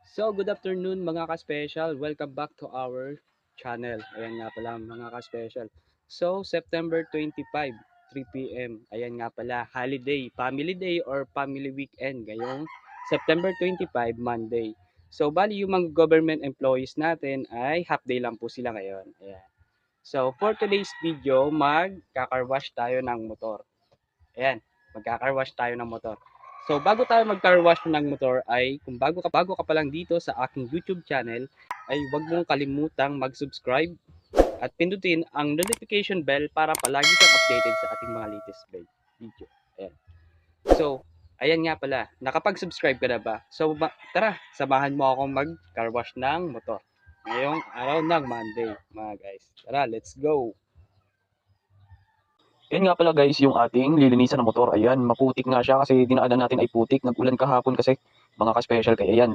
So, good afternoon mga ka-special. Welcome back to our channel. Ayan nga pala mga ka-special. So, September 25, 3 p.m. Ayan nga pala, holiday, family day or family weekend ngayong September 25, Monday. So, bali yung mga government employees natin ay half day lang po sila ngayon. Ayan. So, for today's video, magkakarwash tayo ng motor. Ayan, magkaka-wash tayo ng motor. So, bago tayo magka-wash ng motor ay kung bago ka pa lang dito sa aking YouTube channel, ay huwag mong kalimutang mag-subscribe at pindutin ang notification bell para palagi kang updated sa ating mga latest video. Ayan. So, ayan nga pala, nakapag-subscribe ka na ba? So, tara, samahan mo akong mag-car wash ng motor. Ngayong araw ng Monday, mga guys. Tara, let's go! Yan nga pala guys, yung ating lilinisan ng motor. Ayan, maputik nga siya kasi dinaanan natin ay putik. Nag-ulan kahapon kasi mga ka-special. Kaya yan,